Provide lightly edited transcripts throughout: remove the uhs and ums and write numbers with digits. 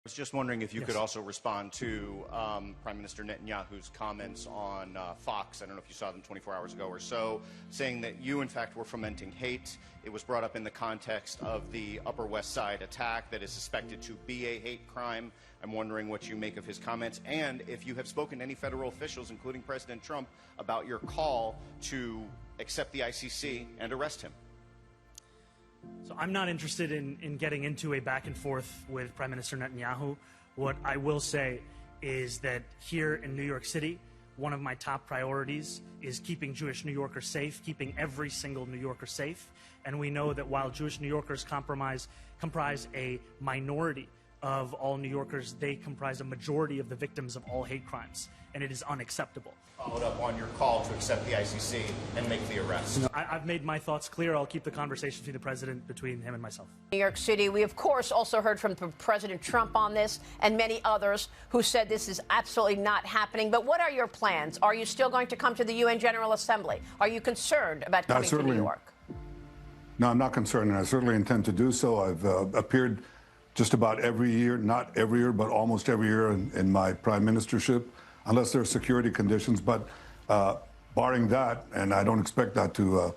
I was just wondering if you could also respond to Prime Minister Netanyahu's comments on Fox. I don't know if you saw them 24 hours ago or so, saying that you, in fact, were fomenting hate. It was brought up in the context of the Upper West Side attack that is suspected to be a hate crime. I'm wondering what you make of his comments, and if you have spoken to any federal officials, including President Trump, about your call to accept the ICC and arrest him. So I'm not interested in getting into a back and forth with Prime Minister Netanyahu. What I will say is that here in New York City, one of my top priorities is keeping Jewish New Yorkers safe, keeping every single New Yorker safe. And we know that while Jewish New Yorkers comprise a minority of all New Yorkers, they comprise a majority of the victims of all hate crimes, and it is unacceptable. Followed up on your call to accept the ICC and make the arrest. I've made my thoughts clear. I'll keep the conversation between the president, between him and myself. New York City, we of course also heard from President Trump on this and many others who said this is absolutely not happening. But what are your plans? Are you still going to come to the UN General Assembly? Are you concerned about coming to New York? No, I'm not concerned, and I certainly intend to do so. I've appeared just about every year, not every year, but almost every year in my prime ministership, unless there are security conditions. But barring that, and I don't expect that to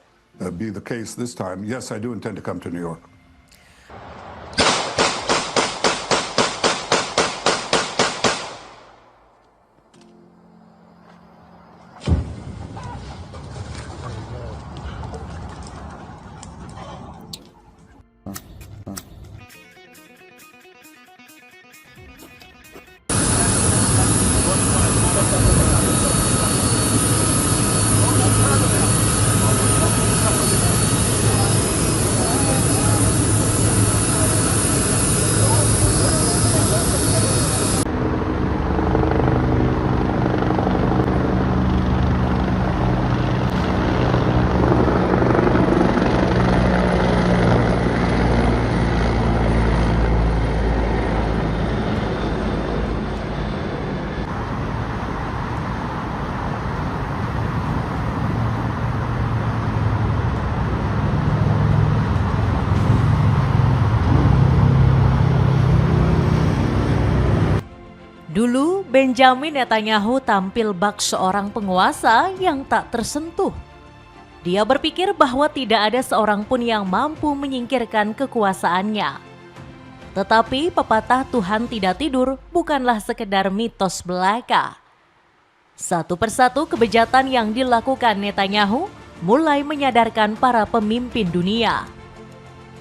be the case this time, yes, I do intend to come to New York. Dulu, Benjamin Netanyahu tampil bak seorang penguasa yang tak tersentuh. Dia berpikir bahwa tidak ada seorang pun yang mampu menyingkirkan kekuasaannya. Tetapi pepatah Tuhan tidak tidur bukanlah sekedar mitos belaka. Satu persatu kebejatan yang dilakukan Netanyahu mulai menyadarkan para pemimpin dunia.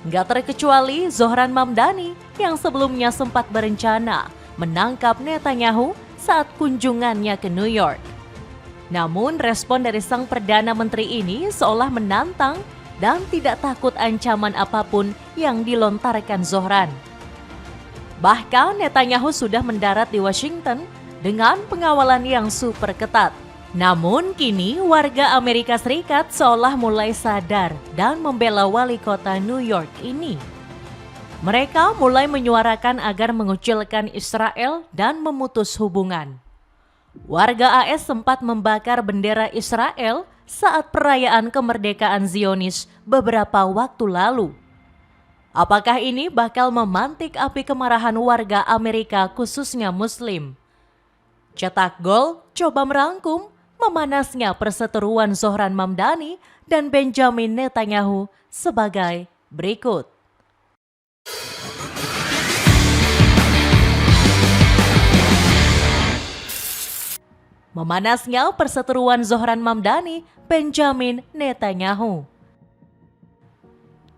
Nggak terkecuali Zohran Mamdani yang sebelumnya sempat berencana menangkap Netanyahu saat kunjungannya ke New York. Namun respon dari sang Perdana Menteri ini seolah menantang dan tidak takut ancaman apapun yang dilontarkan Zohran. Bahkan Netanyahu sudah mendarat di Washington dengan pengawalan yang super ketat. Namun kini warga Amerika Serikat seolah mulai sadar dan membela wali kota New York ini. Mereka mulai menyuarakan agar mengucilkan Israel dan memutus hubungan. Warga AS sempat membakar bendera Israel saat perayaan kemerdekaan Zionis beberapa waktu lalu. Apakah ini bakal memantik api kemarahan warga Amerika khususnya Muslim? Cetak Gol coba merangkum memanasnya perseteruan Zohran Mamdani dan Benjamin Netanyahu sebagai berikut. Memanasnya perseteruan Zohran Mamdani, Benjamin Netanyahu.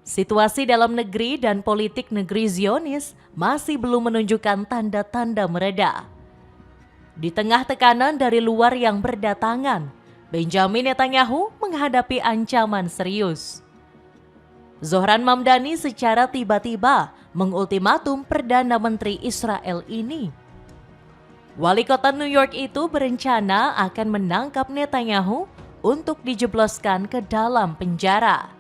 Situasi dalam negeri dan politik negeri Zionis masih belum menunjukkan tanda-tanda mereda. Di tengah tekanan dari luar yang berdatangan, Benjamin Netanyahu menghadapi ancaman serius. Zohran Mamdani secara tiba-tiba mengultimatum Perdana Menteri Israel ini. Wali kota New York itu berencana akan menangkap Netanyahu untuk dijebloskan ke dalam penjara.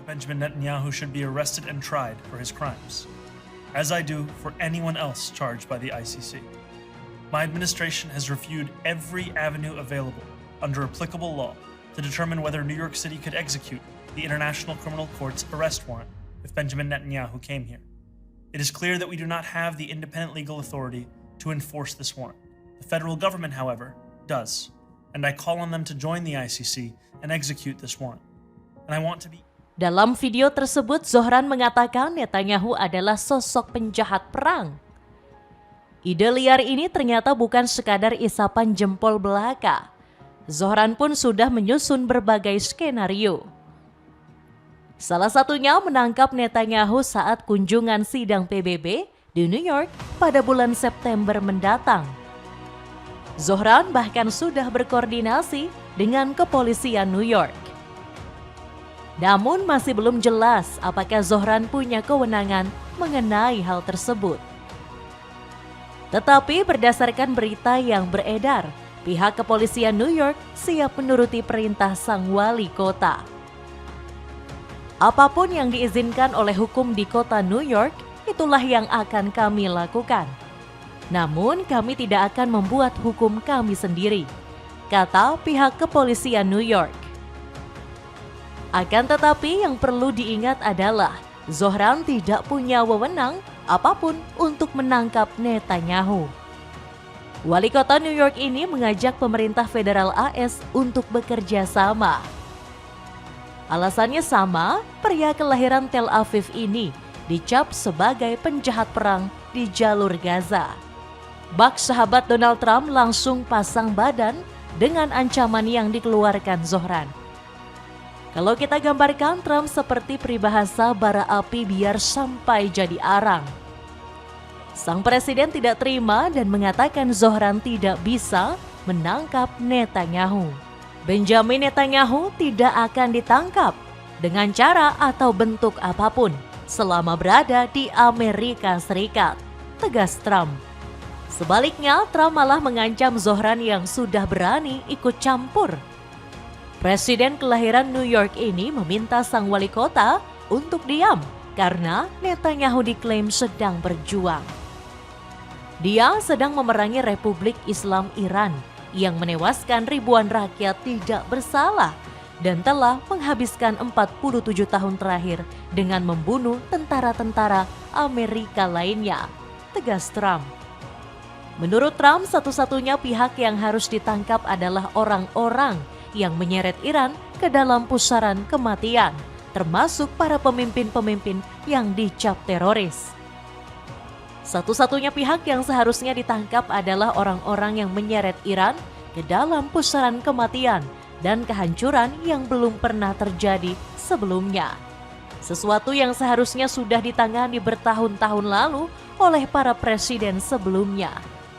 Benjamin Netanyahu should be arrested and tried for his crimes, as I do for anyone else charged by the ICC. My administration has reviewed every avenue available under applicable law to determine whether New York City could execute the International Criminal Court's arrest warrant if Benjamin Netanyahu came here. It is clear that we do not have the independent legal authority to enforce this warrant. The federal government, however, does, and I call on them to join the ICC and execute this warrant. And I want to be... Dalam video tersebut, Zohran mengatakan Netanyahu adalah sosok penjahat perang. Ide liar ini ternyata bukan sekadar isapan jempol belaka. Zohran pun sudah menyusun berbagai skenario. Salah satunya menangkap Netanyahu saat kunjungan sidang PBB di New York pada bulan September mendatang. Zohran bahkan sudah berkoordinasi dengan kepolisian New York. Namun masih belum jelas apakah Zohran punya kewenangan mengenai hal tersebut. Tetapi berdasarkan berita yang beredar, pihak kepolisian New York siap menuruti perintah sang wali kota. Apapun yang diizinkan oleh hukum di kota New York, itulah yang akan kami lakukan. Namun kami tidak akan membuat hukum kami sendiri, kata pihak kepolisian New York. Akan tetapi yang perlu diingat adalah Zohran tidak punya wewenang apapun untuk menangkap Netanyahu. Wali kota New York ini mengajak pemerintah federal AS untuk bekerja sama. Alasannya sama, pria kelahiran Tel Aviv ini dicap sebagai penjahat perang di jalur Gaza. Bak sahabat Donald Trump langsung pasang badan dengan ancaman yang dikeluarkan Zohran. Kalau kita gambarkan Trump seperti peribahasa bara api biar sampai jadi arang. Sang presiden tidak terima dan mengatakan Zohran tidak bisa menangkap Netanyahu. Benjamin Netanyahu tidak akan ditangkap dengan cara atau bentuk apapun selama berada di Amerika Serikat, tegas Trump. Sebaliknya, Trump malah mengancam Zohran yang sudah berani ikut campur. Presiden kelahiran New York ini meminta sang wali kota untuk diam karena Netanyahu diklaim sedang berjuang. Dia sedang memerangi Republik Islam Iran yang menewaskan ribuan rakyat tidak bersalah dan telah menghabiskan 47 tahun terakhir dengan membunuh tentara-tentara Amerika lainnya, tegas Trump. Menurut Trump, satu-satunya pihak yang harus ditangkap adalah orang-orang yang menyeret Iran ke dalam pusaran kematian, termasuk para pemimpin-pemimpin yang dicap teroris. Satu-satunya pihak yang seharusnya ditangkap adalah orang-orang yang menyeret Iran ke dalam pusaran kematian dan kehancuran yang belum pernah terjadi sebelumnya. Sesuatu yang seharusnya sudah ditangani bertahun-tahun lalu oleh para presiden sebelumnya,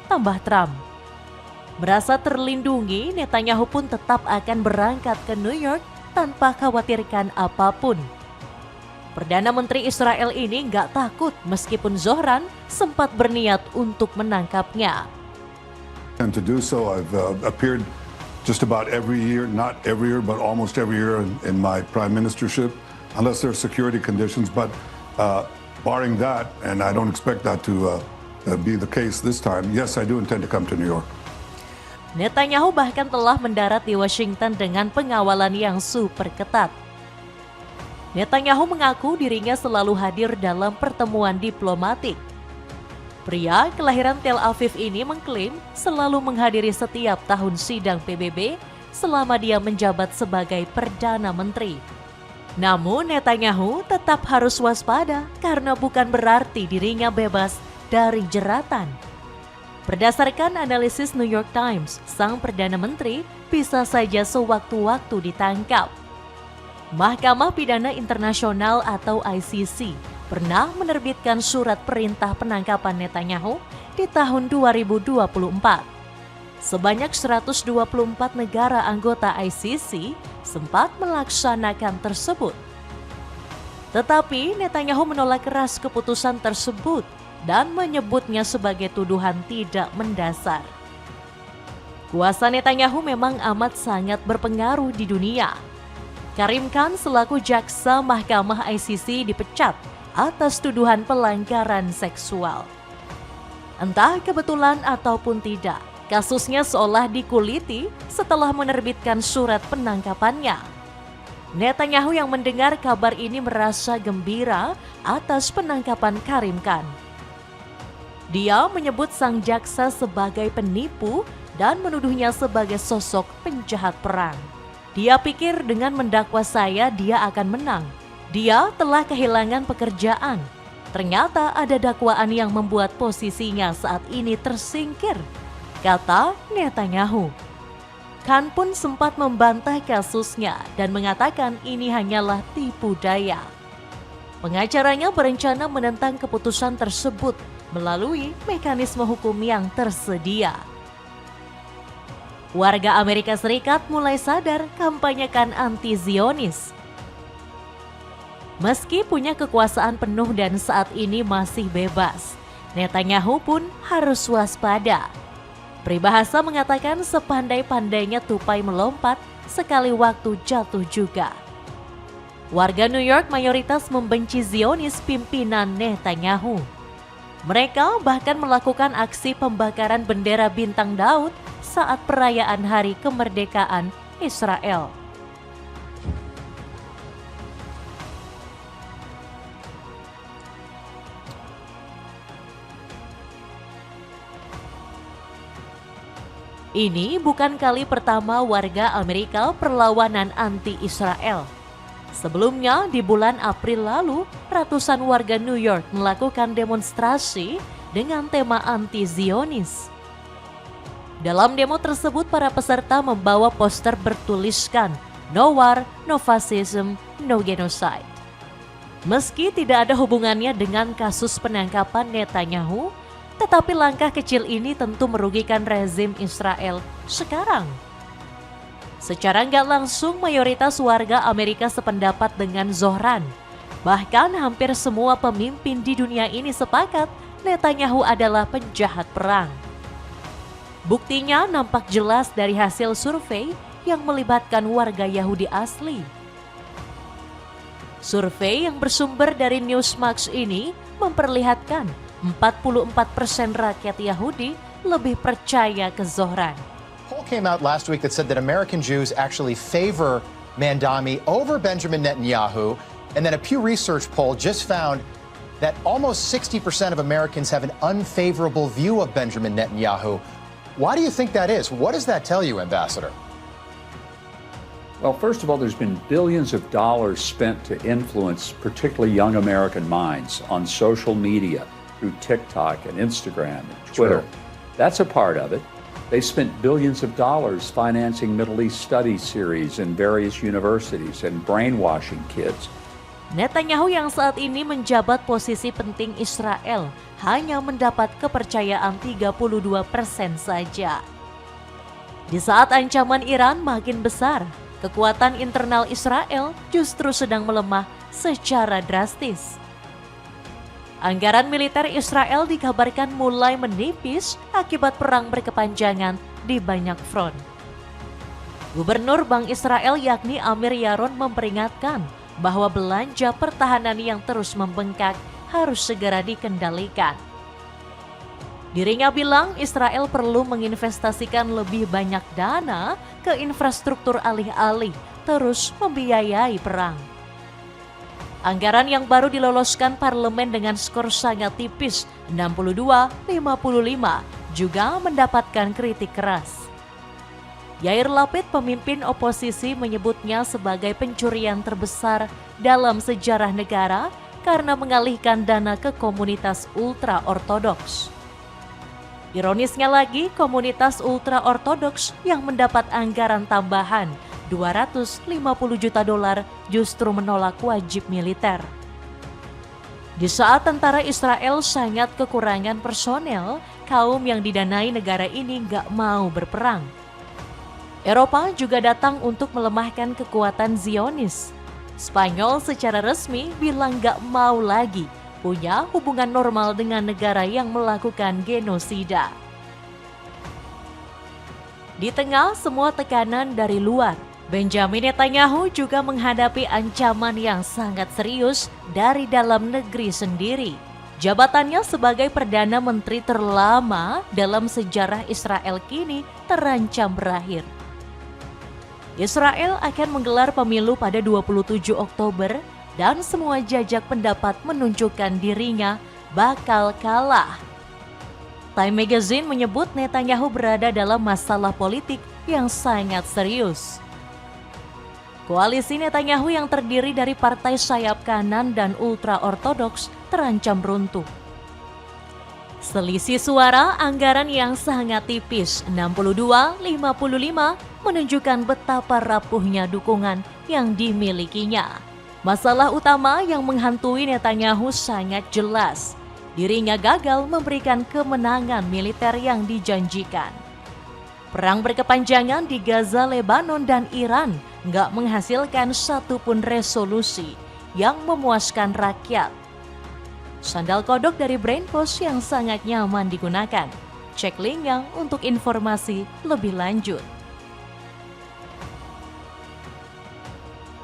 tambah Trump. Merasa terlindungi, Netanyahu pun tetap akan berangkat ke New York tanpa khawatirkan apapun. Perdana Menteri Israel ini nggak takut meskipun Zohran sempat berniat untuk menangkapnya. And to do so, I've appeared just about every year, not every year, but almost every year in my prime ministership, unless there are security conditions. But barring that, and I don't expect that to be the case this time, yes, I do intend to come to New York. Netanyahu bahkan telah mendarat di Washington dengan pengawalan yang super ketat. Netanyahu mengaku dirinya selalu hadir dalam pertemuan diplomatik. Pria kelahiran Tel Aviv ini mengklaim selalu menghadiri setiap tahun sidang PBB selama dia menjabat sebagai Perdana Menteri. Namun Netanyahu tetap harus waspada karena bukan berarti dirinya bebas dari jeratan. Berdasarkan analisis New York Times, sang Perdana Menteri bisa saja sewaktu-waktu ditangkap. Mahkamah Pidana Internasional atau ICC pernah menerbitkan surat perintah penangkapan Netanyahu di tahun 2024. Sebanyak 124 negara anggota ICC sempat melaksanakan tersebut. Tetapi Netanyahu menolak keras keputusan tersebut dan menyebutnya sebagai tuduhan tidak mendasar. Kuasa Netanyahu memang amat sangat berpengaruh di dunia. Karim Khan selaku jaksa Mahkamah ICC dipecat atas tuduhan pelanggaran seksual. Entah kebetulan ataupun tidak, kasusnya seolah dikuliti setelah menerbitkan surat penangkapannya. Netanyahu yang mendengar kabar ini merasa gembira atas penangkapan Karim Khan. Dia menyebut sang jaksa sebagai penipu dan menuduhnya sebagai sosok penjahat perang. Dia pikir dengan mendakwa saya dia akan menang. Dia telah kehilangan pekerjaan. Ternyata ada dakwaan yang membuat posisinya saat ini tersingkir, kata Netanyahu. Khan pun sempat membantah kasusnya dan mengatakan ini hanyalah tipu daya. Pengacaranya berencana menentang keputusan tersebut melalui mekanisme hukum yang tersedia. Warga Amerika Serikat mulai sadar kampanyekan anti-Zionis. Meski punya kekuasaan penuh dan saat ini masih bebas, Netanyahu pun harus waspada. Peribahasa mengatakan sepandai-pandainya tupai melompat, sekali waktu jatuh juga. Warga New York mayoritas membenci Zionis pimpinan Netanyahu. Mereka bahkan melakukan aksi pembakaran bendera bintang Daud saat perayaan Hari Kemerdekaan Israel. Ini bukan kali pertama warga Amerika perlawanan anti-Israel. Sebelumnya, di bulan April lalu, ratusan warga New York melakukan demonstrasi dengan tema anti-Zionis. Dalam demo tersebut, para peserta membawa poster bertuliskan "No War, No Fascism, No Genocide". Meski tidak ada hubungannya dengan kasus penangkapan Netanyahu, tetapi langkah kecil ini tentu merugikan rezim Israel sekarang. Secara nggak langsung, mayoritas warga Amerika sependapat dengan Zohran. Bahkan hampir semua pemimpin di dunia ini sepakat Netanyahu adalah penjahat perang. Buktinya nampak jelas dari hasil survei yang melibatkan warga Yahudi asli. Survei yang bersumber dari Newsmax ini memperlihatkan 44% rakyat Yahudi lebih percaya ke Zohran. A poll came out last week that said that American Jews actually favor Mandami over Benjamin Netanyahu, and then a Pew Research poll just found that almost 60% of Americans have an unfavorable view of Benjamin Netanyahu. Why do you think that is? What does that tell you, Ambassador? Well, first of all, there's been billions of dollars spent to influence particularly young American minds on social media through TikTok and Instagram and Twitter. That's a part of it. They spent billions of dollars financing Middle East study series in various universities and brainwashing kids. Netanyahu yang saat ini menjabat posisi penting Israel hanya mendapat kepercayaan 32% saja. Di saat ancaman Iran makin besar, kekuatan internal Israel justru sedang melemah secara drastis. Anggaran militer Israel dikabarkan mulai menipis akibat perang berkepanjangan di banyak front. Gubernur Bank Israel yakni Amir Yaron memperingatkan bahwa belanja pertahanan yang terus membengkak harus segera dikendalikan. Dirinya bilang Israel perlu menginvestasikan lebih banyak dana ke infrastruktur alih-alih, terus membiayai perang. Anggaran yang baru diloloskan parlemen dengan skor sangat tipis 62-55 juga mendapatkan kritik keras. Yair Lapid, pemimpin oposisi, menyebutnya sebagai pencurian terbesar dalam sejarah negara karena mengalihkan dana ke komunitas ultra-ortodoks. Ironisnya lagi, komunitas ultra-ortodoks yang mendapat anggaran tambahan $250 juta justru menolak wajib militer. Di saat tentara Israel sangat kekurangan personel, kaum yang didanai negara ini nggak mau berperang. Eropa juga datang untuk melemahkan kekuatan Zionis. Spanyol secara resmi bilang nggak mau lagi punya hubungan normal dengan negara yang melakukan genosida. Di tengah semua tekanan dari luar, Benjamin Netanyahu juga menghadapi ancaman yang sangat serius dari dalam negeri sendiri. Jabatannya sebagai Perdana Menteri terlama dalam sejarah Israel kini terancam berakhir. Israel akan menggelar pemilu pada 27 Oktober dan semua jajak pendapat menunjukkan dirinya bakal kalah. Time Magazine menyebut Netanyahu berada dalam masalah politik yang sangat serius. Koalisi Netanyahu yang terdiri dari partai sayap kanan dan ultra-ortodoks terancam runtuh. Selisih suara anggaran yang sangat tipis 62-55 menunjukkan betapa rapuhnya dukungan yang dimilikinya. Masalah utama yang menghantui Netanyahu sangat jelas. Dirinya gagal memberikan kemenangan militer yang dijanjikan. Perang berkepanjangan di Gaza, Lebanon, dan Iran nggak menghasilkan satupun resolusi yang memuaskan rakyat. Sandal kodok dari Brainpost yang sangat nyaman digunakan. Cek linknya untuk informasi lebih lanjut.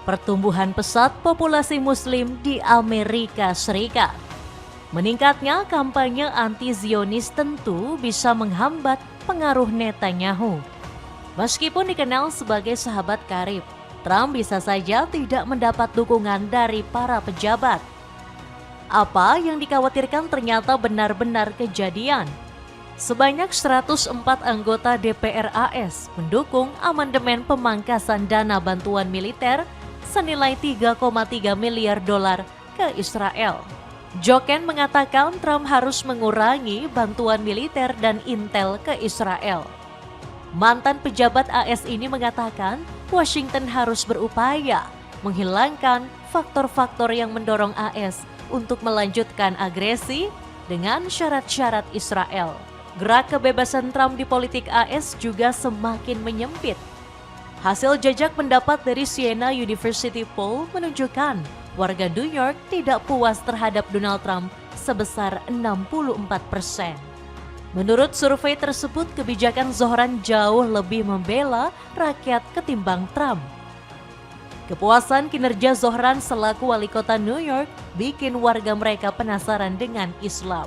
Pertumbuhan pesat populasi Muslim di Amerika Serikat. Meningkatnya kampanye anti-Zionis tentu bisa menghambat pengaruh Netanyahu. Meskipun dikenal sebagai sahabat karib, Trump bisa saja tidak mendapat dukungan dari para pejabat. Apa yang dikhawatirkan ternyata benar-benar kejadian. Sebanyak 104 anggota DPR AS mendukung amandemen pemangkasan dana bantuan militer senilai 3,3 miliar dolar ke Israel. Joken mengatakan Trump harus mengurangi bantuan militer dan intel ke Israel. Mantan pejabat AS ini mengatakan Washington harus berupaya menghilangkan faktor-faktor yang mendorong AS untuk melanjutkan agresi dengan syarat-syarat Israel. Gerak kebebasan Trump di politik AS juga semakin menyempit. Hasil jajak pendapat dari Siena University Poll menunjukkan warga New York tidak puas terhadap Donald Trump sebesar 64%. Menurut survei tersebut, kebijakan Zohran jauh lebih membela rakyat ketimbang Trump. Kepuasan kinerja Zohran selaku wali kota New York bikin warga mereka penasaran dengan Islam.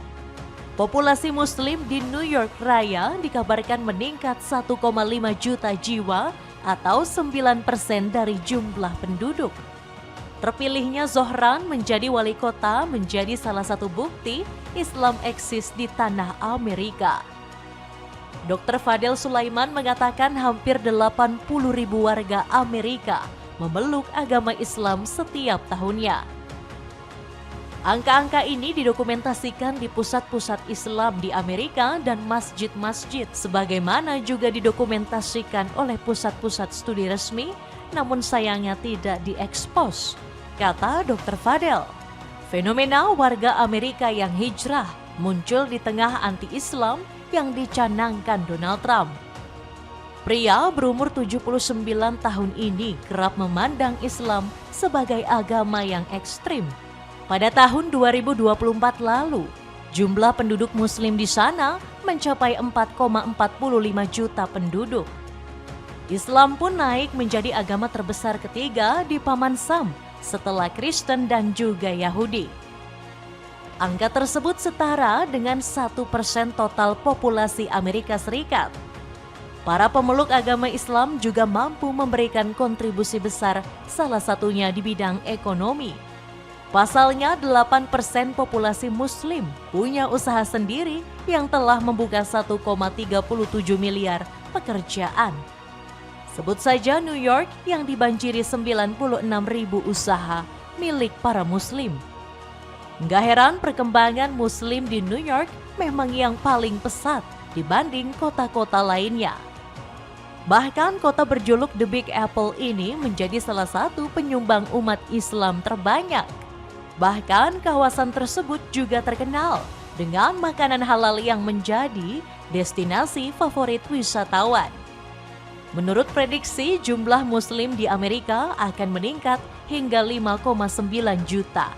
Populasi Muslim di New York Raya dikabarkan meningkat 1,5 juta jiwa atau 9% dari jumlah penduduk. Terpilihnya Zohran menjadi wali kota menjadi salah satu bukti Islam eksis di tanah Amerika. Dr. Fadel Sulaiman mengatakan hampir 80.000 warga Amerika memeluk agama Islam setiap tahunnya. Angka-angka ini didokumentasikan di pusat-pusat Islam di Amerika dan masjid-masjid, sebagaimana juga didokumentasikan oleh pusat-pusat studi resmi, namun sayangnya tidak diekspos, kata Dr. Fadel. Fenomena warga Amerika yang hijrah muncul di tengah anti-Islam yang dicanangkan Donald Trump. Pria berumur 79 tahun ini kerap memandang Islam sebagai agama yang ekstrim. Pada tahun 2024 lalu, jumlah penduduk Muslim di sana mencapai 4,45 juta penduduk. Islam pun naik menjadi agama terbesar ketiga di Paman Sam setelah Kristen dan juga Yahudi. Angka tersebut setara dengan 1% total populasi Amerika Serikat. Para pemeluk agama Islam juga mampu memberikan kontribusi besar, salah satunya di bidang ekonomi. Pasalnya 8% populasi Muslim punya usaha sendiri yang telah membuka 1,37 miliar pekerjaan. Sebut saja New York yang dibanjiri 96.000 usaha milik para Muslim. Nggak heran perkembangan Muslim di New York memang yang paling pesat dibanding kota-kota lainnya. Bahkan kota berjuluk The Big Apple ini menjadi salah satu penyumbang umat Islam terbanyak. Bahkan kawasan tersebut juga terkenal dengan makanan halal yang menjadi destinasi favorit wisatawan. Menurut prediksi, jumlah Muslim di Amerika akan meningkat hingga 5,9 juta.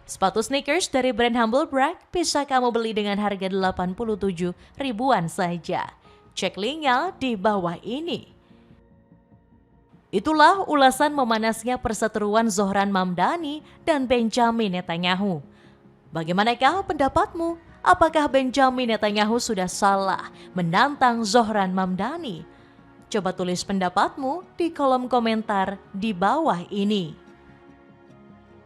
Sepatu sneakers dari brand Humble Brag bisa kamu beli dengan harga 87 ribuan saja. Cek linknya di bawah ini. Itulah ulasan memanasnya perseteruan Zohran Mamdani dan Benjamin Netanyahu. Bagaimanakah pendapatmu? Apakah Benjamin Netanyahu sudah salah menantang Zohran Mamdani? Coba tulis pendapatmu di kolom komentar di bawah ini.